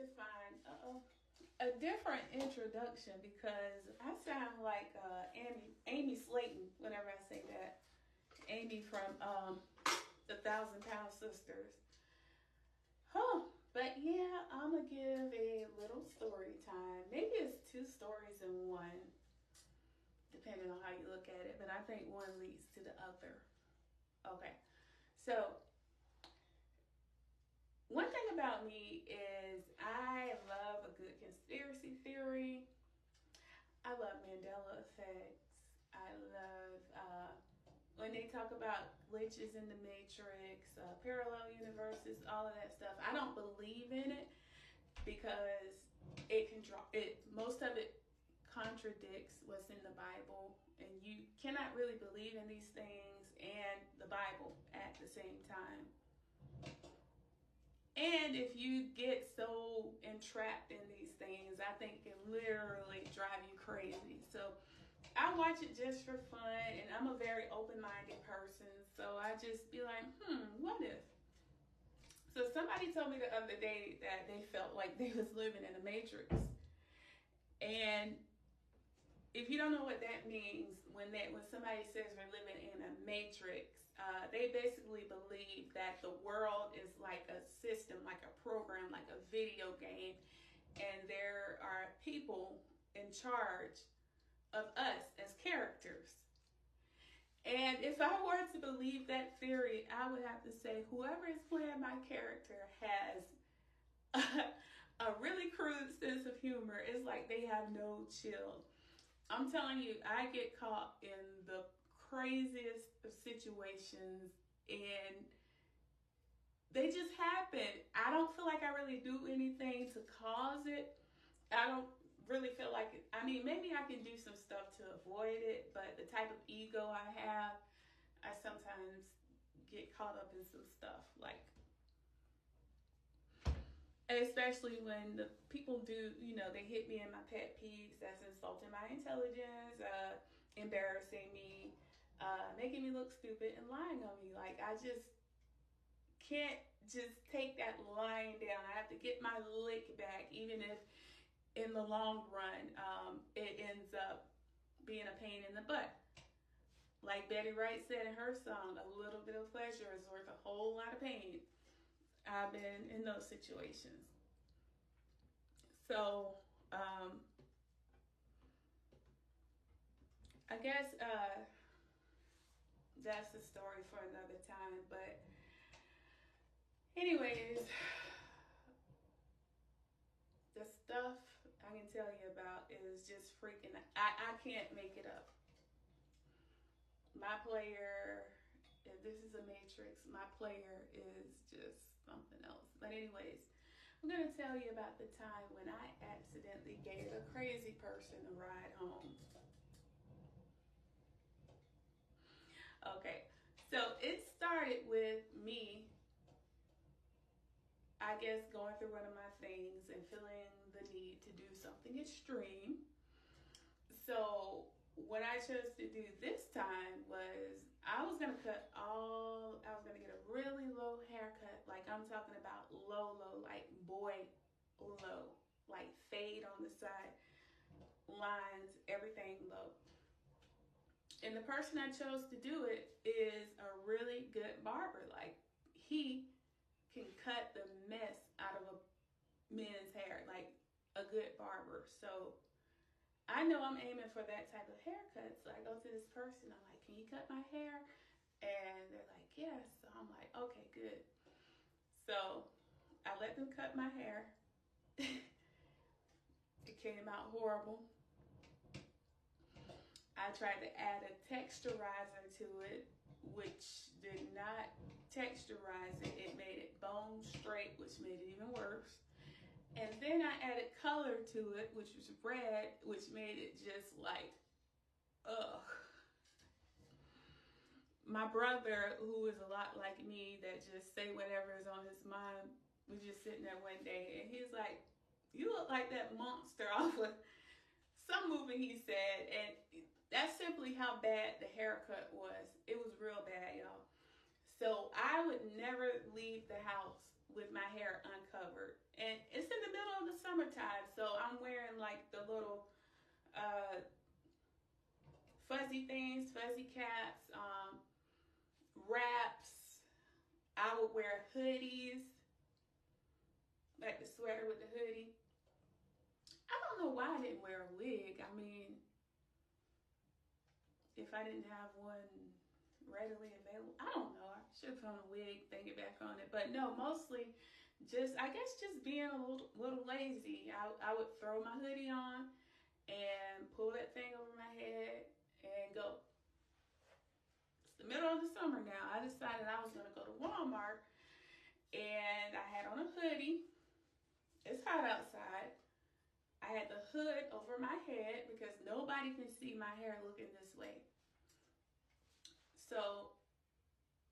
to find a different introduction because I sound like Amy Slayton whenever I say that. Amy from the 1,000 Pound Sisters. Huh. But yeah, I'm going to give a little story time. Maybe it's 2 stories in one, depending on how you look at it. But I think one leads to the other. Okay. So, one thing about me is I love a good conspiracy theory. I love Mandela effects. I love when they talk about glitches in the matrix, parallel universes, all of that stuff. I don't believe in it because most of it contradicts what's in the Bible, and you cannot really believe in these things and the Bible at the same time. And if you get so entrapped in these things, I think it can literally drive you crazy. So I watch it just for fun, and I'm a very open-minded person. So I just be like, what if? So somebody told me the other day that they felt like they was living in a matrix. And if you don't know what that means, when somebody says we're living in a matrix, they basically believe that the world is like a system, like a program, like a video game, and there are people in charge of us as characters. And if I were to believe that theory, I would have to say whoever is playing my character has a really crude sense of humor. It's like they have no chill. I'm telling you, I get caught in the craziest of situations and they just happen. I don't feel like I really do anything to cause it. I don't really feel like it. I mean, maybe I can do some stuff to avoid it, but the type of ego I have, I sometimes get caught up in some stuff, like, especially when the people do, they hit me in my pet peeves, that's insulting my intelligence, embarrassing me, making me look stupid and lying on me. Like, I just can't just take that lying down. I have to get my lick back, even if in the long run, it ends up being a pain in the butt. Like Betty Wright said in her song, a little bit of pleasure is worth a whole lot of pain. I've been in those situations. So, I guess that's the story for another time. But anyways, the stuff I can tell you about is just freaking, I can't make it up. My player, if this is a matrix, my player is just something else. But anyways, I'm going to tell you about the time when I accidentally gave a crazy person a ride home. Okay, so it started with me, I guess, going through one of my things and feeling the need to do something extreme. So what I chose to do this time was I was going to get a really low haircut. Like, I'm talking about low, like boy low, like fade on the side, lines, everything low. And the person I chose to do it is a really good barber. Like, he can cut the mess out of a men's hair, like a good barber. So I know I'm aiming for that type of haircut. So I go to this person, I'm like, can you cut my hair? And they're like, yes. So I'm like, okay, good. So I let them cut my hair. It came out horrible. I tried to add a texturizer to it, which did not texturize it. It made it bone straight, which made it even worse. And then I added color to it, which was red, which made it just like, ugh. My brother, who is a lot like me, that just say whatever is on his mind, was just sitting there one day, and he's like, you look like that monster off of some movie, he said. And that's simply how bad the haircut was. It was real bad, y'all. So I would never leave the house with my hair uncovered. And it's in the middle of fuzzy things, fuzzy caps, wraps. I would wear hoodies, like the sweater with the hoodie. I don't know why I didn't wear a wig. I mean, if I didn't have one readily available, I don't know. I should have found a wig, thing it back on it. But no, mostly just, I guess, just being a little lazy. I would throw my hoodie on and pull that thing over my head and go. It's the middle of the summer now. I decided I was going to go to Walmart, and I had on a hoodie. It's hot outside. I had the hood over my head because nobody can see my hair looking this way. So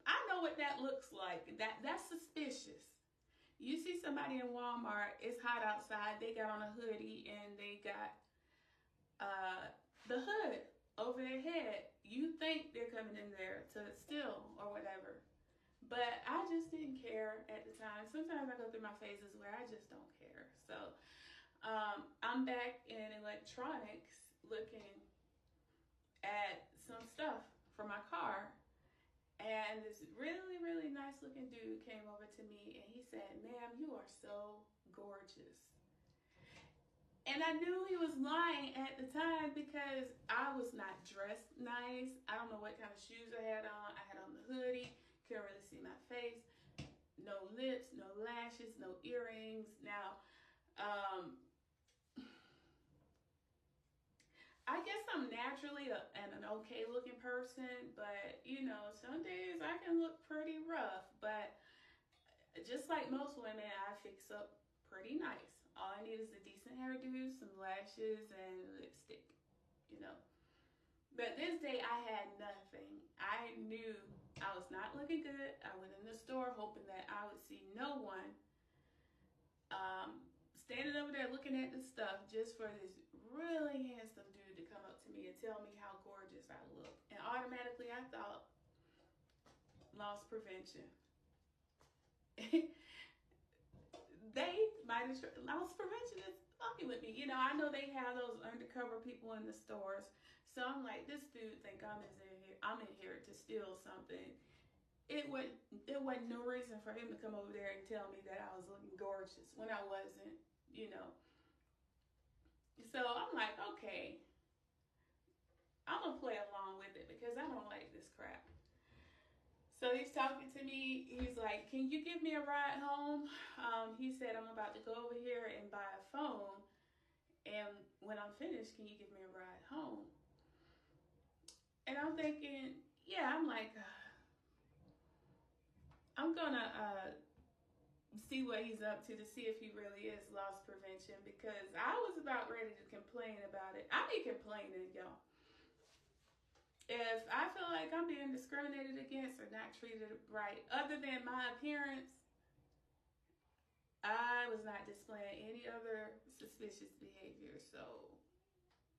I know what that looks like. That's suspicious. You see somebody in Walmart, it's hot outside, they got on a hoodie and they got the hood over their head. You think they're coming in there to steal or whatever. But I just didn't care at the time. Sometimes I go through my phases where I just don't care. So I'm back in electronics looking at some stuff for my car. And this really, really nice looking dude came over to me and he said, "Ma'am, you are so gorgeous." And I knew he was lying at the time because I was not dressed nice. I don't know what kind of shoes I had on. I had on the hoodie, couldn't really see my face. No lips, no lashes, no earrings. Now, I guess I'm naturally an okay looking person, but you know, some days I can look pretty rough. But just like most women, I fix up pretty nice. All I need is a decent hairdo, some lashes, and lipstick, you know. But this day I had nothing. I knew I was not looking good. I went in the store hoping that I would see no one. Standing over there looking at the stuff just for this really handsome dude to come up to me and tell me how gorgeous I look. And automatically I thought, loss prevention. Loss prevention is fucking with me. You know, I know they have those undercover people in the stores. So I'm like, this dude think I'm in here to steal something. There wasn't no reason for him to come over there and tell me that I was looking gorgeous when I wasn't, you know. So I'm like, okay, I'm gonna play along with it because I don't like this crap. So he's talking to me. He's like, "Can you give me a ride home?" He said, "I'm about to go over here and buy a phone. And when I'm finished, can you give me a ride home?" And I'm thinking, yeah, I'm like, I'm gonna see what he's up to see if he really is loss prevention, because I was about ready to complain about it. I be complaining, y'all. If I feel like I'm being discriminated against or not treated right, other than my appearance, I was not displaying any other suspicious behavior. So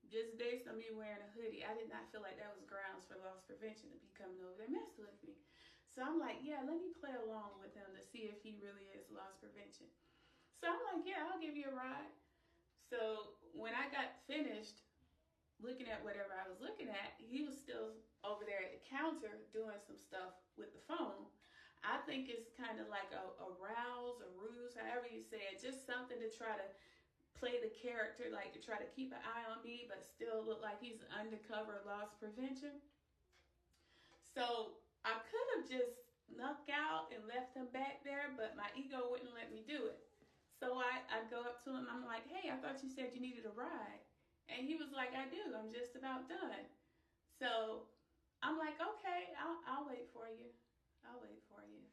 just based on me wearing a hoodie, I did not feel like that was grounds for loss prevention to be coming over there messing with me. So I'm like, yeah, let me play along with him to see if he really is loss prevention. So I'm like, yeah, I'll give you a ride. So when I got finished looking at whatever I was looking at, he was still over there at the counter doing some stuff with the phone. I think it's kind of like a rouse, a ruse, however you say it, just something to try to play the character, like to try to keep an eye on me, but still look like he's undercover loss prevention. So I could have just snuck out and left him back there, but my ego wouldn't let me do it. So I go up to him. I'm like, "Hey, I thought you said you needed a ride." And he was like, "I do. I'm just about done." So I'm like, "Okay, I'll wait for you. I'll wait for you."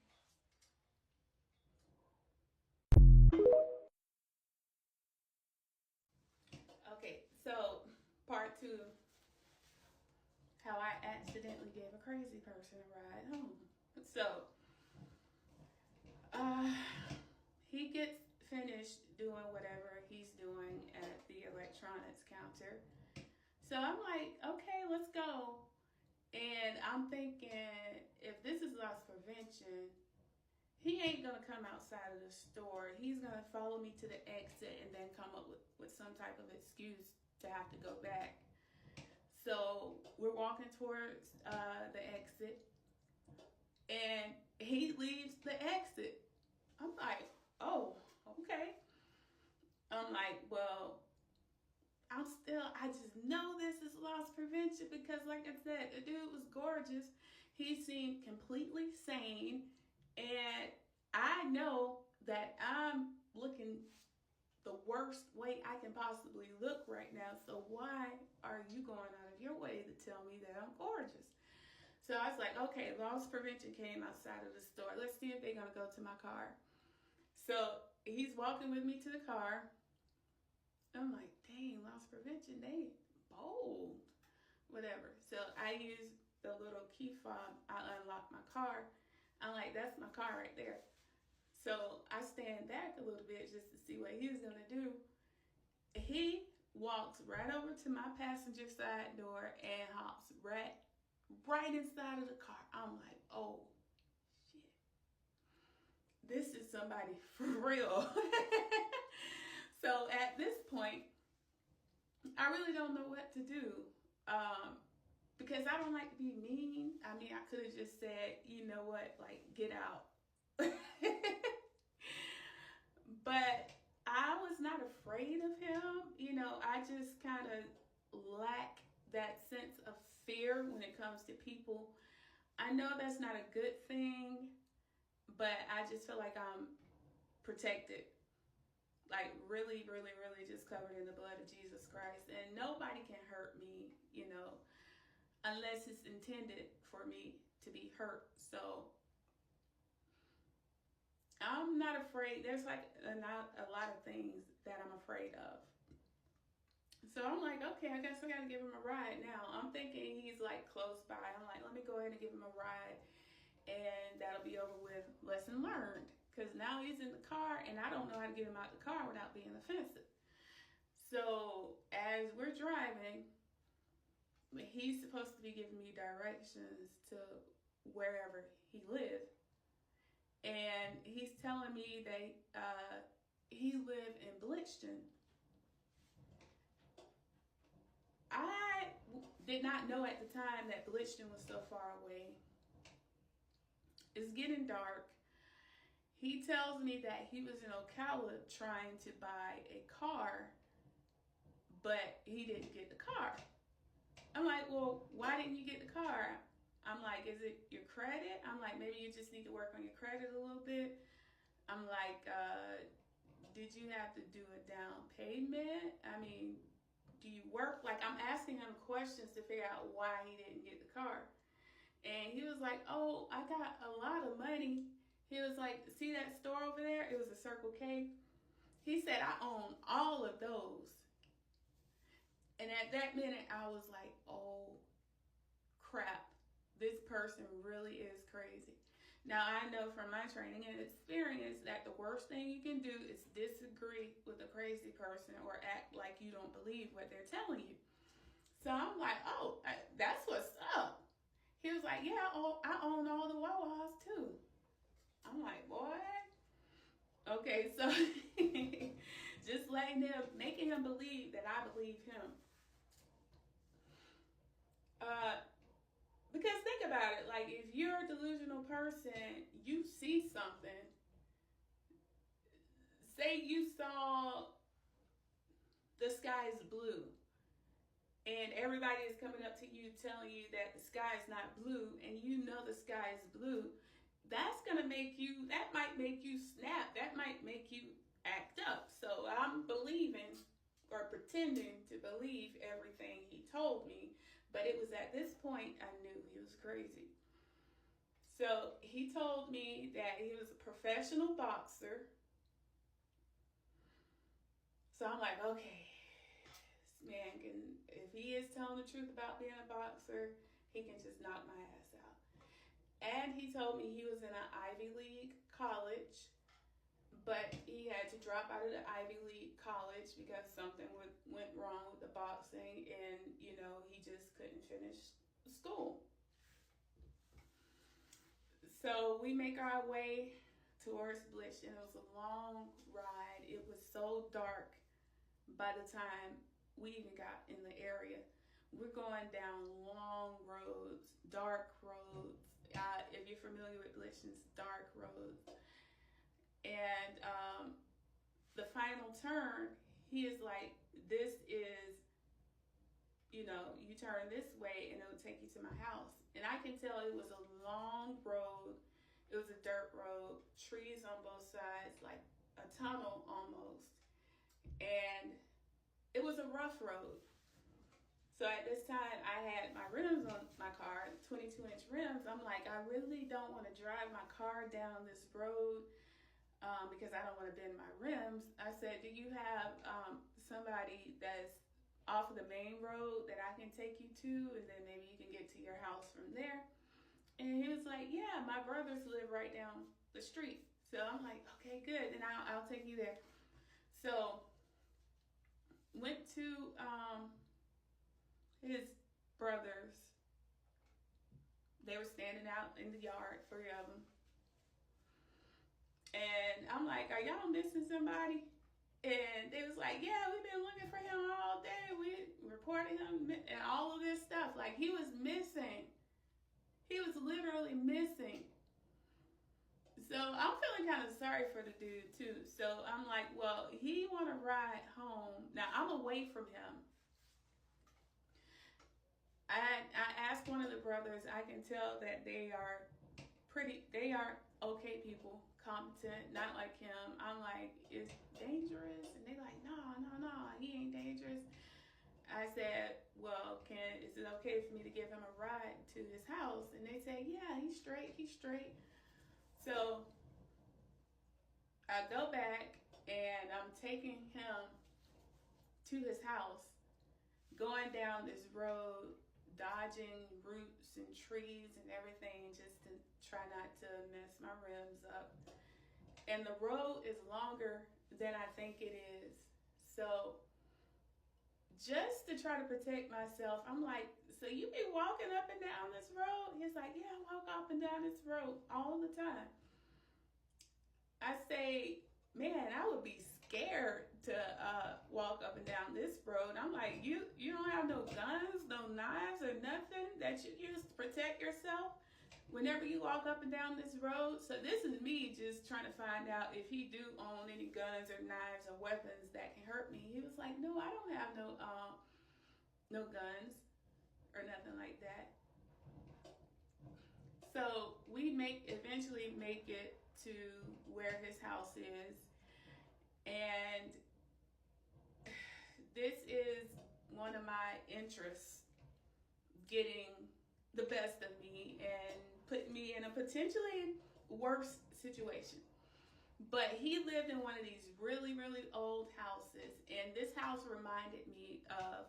Okay, so part two, how I accidentally gave a crazy person a ride home. So he gets finished doing whatever he's doing at the electronics counter. So I'm like, okay, let's go. And I'm thinking, if this is loss prevention, he ain't gonna come outside of the store. He's gonna follow me to the exit and then come up with some type of excuse to have to go back. So we're walking towards the exit, and he leaves the exit. I'm like, oh, okay. I'm like, well, I just know this is loss prevention because, like I said, the dude was gorgeous. He seemed completely sane, and I know that I'm looking the worst way I can possibly look right now. So why are you going out of your way to tell me that I'm gorgeous? So I was like, okay, loss prevention came outside of the store. Let's see if they're going to go to my car. So he's walking with me to the car. I'm like, dang, loss prevention, they bold. Whatever. So I use the little key fob. I unlock my car. I'm like, that's my car right there. So I stand back a little bit just to see what he was going to do. He walks right over to my passenger side door and hops right inside of the car. I'm like, oh, shit. This is somebody for real. So at this point, I really don't know what to do. Because I don't like to be mean. I mean, I could have just said, you know what, like, get out. But I was not afraid of him. You know, I just kind of lack that sense of fear when it comes to people. I know that's not a good thing, but I just feel like I'm protected. Like really, really, really just covered in the blood of Jesus Christ. And nobody can hurt me, you know, unless it's intended for me to be hurt. So I'm not afraid. There's like not a lot of things that I'm afraid of. So I'm like, okay, I guess I gotta give him a ride now. I'm thinking he's like close by. I'm like, let me go ahead and give him a ride, and that'll be over with. Lesson learned. Because now he's in the car, and I don't know how to get him out the car without being offensive. So as we're driving, he's supposed to be giving me directions to wherever he lived. And he's telling me that he lived in Blicton. I did not know at the time that Blicton was so far away. It's getting dark. He tells me that he was in Ocala trying to buy a car, but he didn't get the car. I'm like, well, why didn't you get the car? I'm like, is it your credit? I'm like, maybe you just need to work on your credit a little bit. I'm like, did you have to do a down payment? I mean, do you work? Like, I'm asking him questions to figure out why he didn't get the car. And he was like, oh, I got a lot of money. He was like, see that store over there? It was a Circle K. He said, I own all of those. And at that minute, I was like, oh, crap. This person really is crazy. Now, I know from my training and experience that the worst thing you can do is disagree with a crazy person or act like you don't believe what they're telling you. So I'm like, oh, that's what's up. He was like, yeah, I own all the Wawas too. I'm like, boy. Okay, so just making him believe that I believe him. Because think about it, like if you're a delusional person, you see something. Say you saw the sky is blue, and everybody is coming up to you telling you that the sky is not blue, and you know the sky is blue. That might make you snap. That might make you act up. So I'm believing or pretending to believe everything he told me. But it was at this point I knew he was crazy. So he told me that he was a professional boxer. So I'm like, okay, this man if he is telling the truth about being a boxer, he can just knock my ass out. And he told me he was in an Ivy League college, but he had to drop out of the Ivy League college because something went wrong with the boxing, and he just couldn't finish school. So we make our way towards Blicton. It was a long ride. It was so dark by the time we even got in the area. We're going down long roads, dark roads. If you're familiar with Glitchens, dark roads. And the final turn, he is like, this is, you turn this way and it'll take you to my house. And I can tell it was a long road. It was a dirt road, trees on both sides, like a tunnel almost. And it was a rough road. So at this time, I had my rims on my car, 22-inch rims. I'm like, I really don't want to drive my car down this road because I don't want to bend my rims. I said, do you have somebody that's off of the main road that I can take you to, and then maybe you can get to your house from there? And he was like, yeah, my brothers live right down the street. So I'm like, okay, good, and I'll take you there. So went to his brothers. They were standing out in the yard, 3 of them. And I'm like, are y'all missing somebody? And they was like, yeah, we've been looking for him all day. We reported him and all of this stuff. Like, he was missing. He was literally missing. So I'm feeling kind of sorry for the dude too. So I'm like, well, he want to ride home. Now I'm away from him. I asked one of the brothers. I can tell that they are okay people, competent, not like him. I'm like, it's dangerous, and they like, no, he ain't dangerous. I said, well, is it okay for me to give him a ride to his house? And they say, yeah, he's straight. So I go back and I'm taking him to his house, going down this road, dodging roots and trees and everything just to try not to mess my rims up. And the road is longer than I think it is. So just to try to protect myself, I'm like, so you be walking up and down this road? He's like, yeah, I walk up and down this road all the time. I say, man, I would be scared to walk up and down this road. I'm like, you don't have no guns, no knives or nothing that you use to protect yourself whenever you walk up and down this road? So this is me just trying to find out if he do own any guns or knives or weapons that can hurt me. He was like, no, I don't have no guns or nothing like that. So we eventually make it to where his house is, and this is one of my interests, getting the best of me and putting me in a potentially worse situation. But he lived in one of these really, really old houses, and this house reminded me of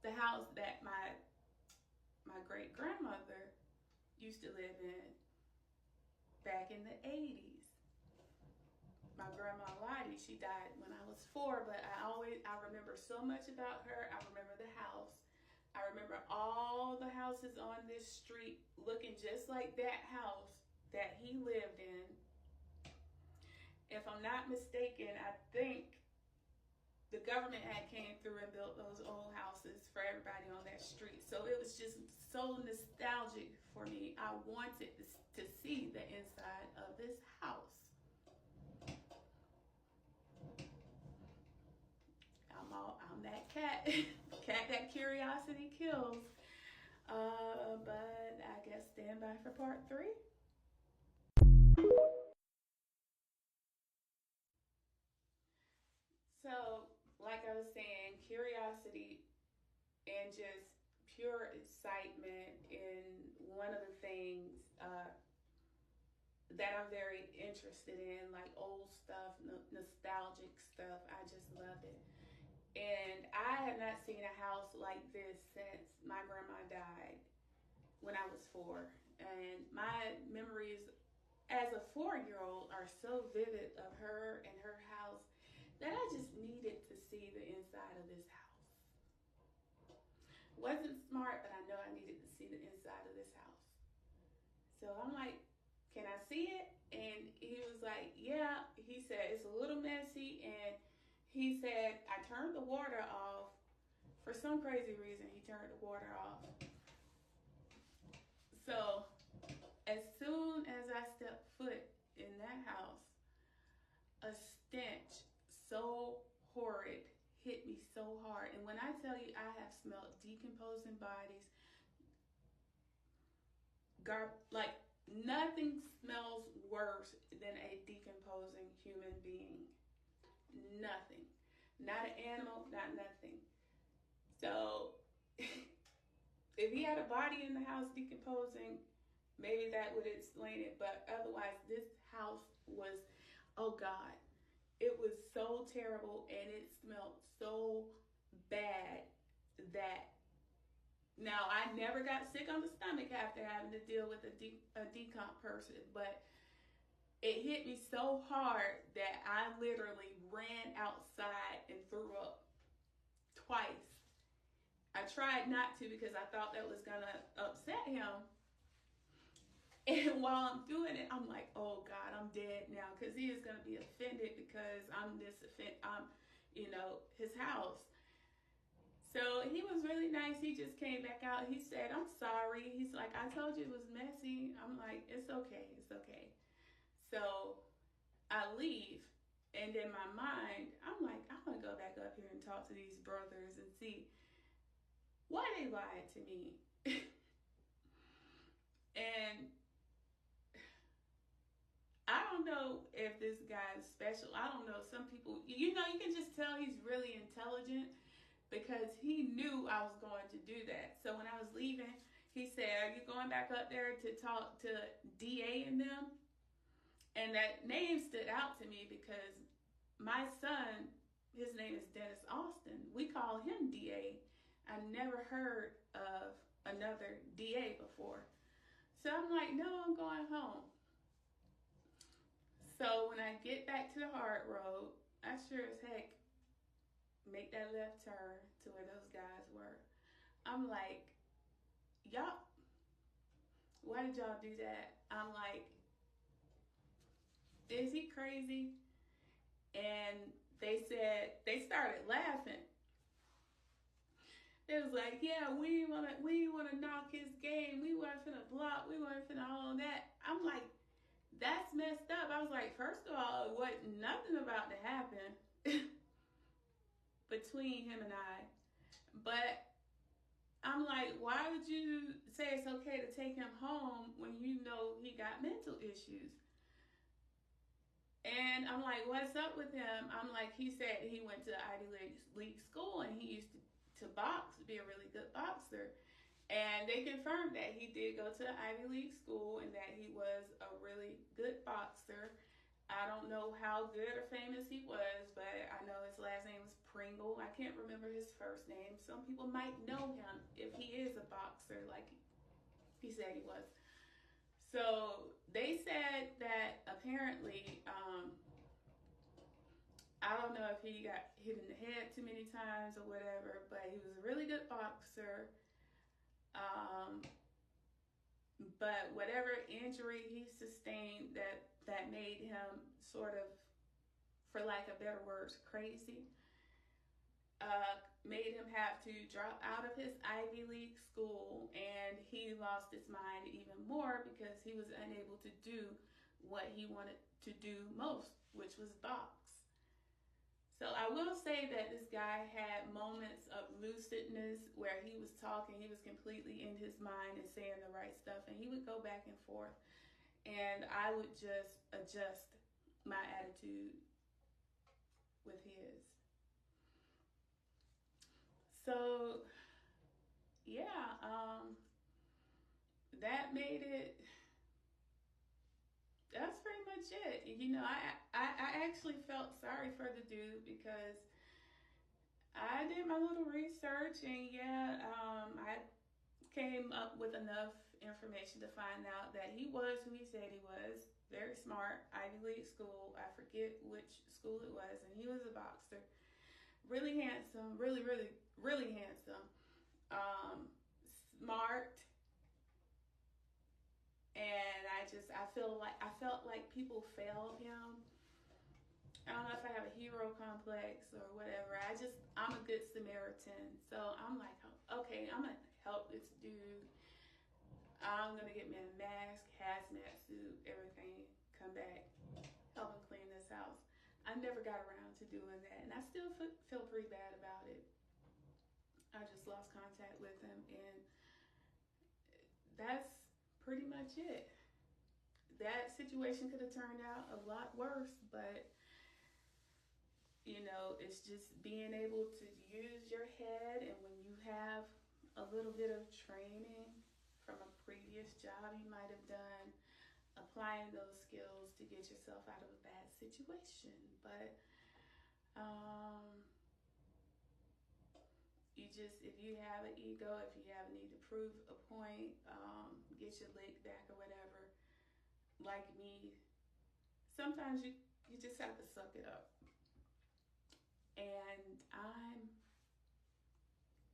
the house that my great grandmother used to live in back in the 80s. My grandma Lottie, she died when I was 4, but I remember so much about her. I remember the house. I remember all the houses on this street looking just like that house that he lived in. If I'm not mistaken, I think the government had came through and built those old houses for everybody on that street. So it was just so nostalgic for me. I wanted to see the inside of this house. I'm that cat that curiosity kills. But I guess stand by for part 3. So, like I was saying, curiosity and just pure excitement in one of the things that I'm very interested in, like old stuff, nostalgic stuff. I just love it. And I have not seen a house like this since my grandma died when I was 4. And my memories as a 4-year-old are so vivid of her and her house that I just needed to see the inside of this house. Wasn't smart, but I know I needed to see the inside of this house. So I'm like, can I see it? And he was like, yeah. He said it's a little messy, and he said, I turned the water off. For some crazy reason, he turned the water off. So, as soon as I stepped foot in that house, a stench so horrid hit me so hard. And when I tell you I have smelled decomposing bodies, like nothing smells worse than a decomposing human being. Nothing. Not an animal, not nothing. So, if he had a body in the house decomposing, maybe that would explain it. But otherwise, this house was, oh God, it was so terrible and it smelled so bad that now I never got sick on the stomach after having to deal with a decomp person, but it hit me so hard that I literally ran outside and threw up twice. I tried not to because I thought that was gonna upset him. And while I'm doing it, I'm like, oh God, I'm dead now, because he is gonna be offended because I'm his house. So he was really nice. He just came back out. He said, I'm sorry. He's like, I told you it was messy. I'm like, it's okay, it's okay. So I leave, and in my mind, I'm like, I'm gonna go back up here and talk to these brothers and see why they lied to me. And I don't know if this guy is special. I don't know. Some people, you can just tell he's really intelligent because he knew I was going to do that. So when I was leaving, he said, are you going back up there to talk to DA and them? And that name stood out to me because my son, his name is Dennis Austin. We call him DA. I never heard of another DA before. So I'm like, no, I'm going home. So when I get back to the hard road, I sure as heck make that left turn to where those guys were. I'm like, y'all, why did y'all do that? I'm like, is he crazy? And they started laughing. It was like, yeah, we wanna knock his game. We weren't finna block. We weren't finna all that. I'm like, that's messed up. I was like, first of all, it wasn't nothing about to happen between him and I. But I'm like, why would you say it's okay to take him home when you know he got mental issues? And I'm like, what's up with him? I'm like, he said he went to Ivy League school and he used to box, be a really good boxer. And they confirmed that he did go to the Ivy League school and that he was a really good boxer. I don't know how good or famous he was, but I know his last name was Pringle. I can't remember his first name. Some people might know him if he is a boxer, like he said he was. So they said that apparently, I don't know if he got hit in the head too many times or whatever, but he was a really good boxer. But whatever injury he sustained that made him sort of, for lack of better words, crazy, made him have to drop out of his Ivy League school, and he lost his mind even more because he was unable to do what he wanted to do most, which was box. So I will say that this guy had moments of lucidness where he was talking, he was completely in his mind and saying the right stuff, and he would go back and forth, and I would just adjust my attitude with his. So yeah, that made it, that's pretty much it. I actually felt sorry for the dude because I did my little research, and I came up with enough information to find out that he was who he said he was. Very smart, Ivy League school. I forget which school it was, and he was a boxer. Really handsome, really, really, really handsome. Smart. And I felt like people failed him. I don't know if I have a hero complex or whatever. I'm a good Samaritan. So I'm like, okay, I'm gonna help this dude. I'm gonna get me a mask, hazmat suit, everything, come back, help him clean this house. I never got around to doing that, and I still feel pretty bad about it. I just lost contact with him, and that's pretty much it. That situation could have turned out a lot worse, but you know, it's just being able to use your head, and when you have a little bit of training from a previous job you might have done, applying those skills to get yourself out of a bad situation. But if you have an ego, if you have a need to prove a point, get your leg back or whatever, like me, sometimes you just have to suck it up. And I'm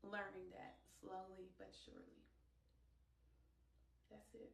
learning that slowly but surely. That's it.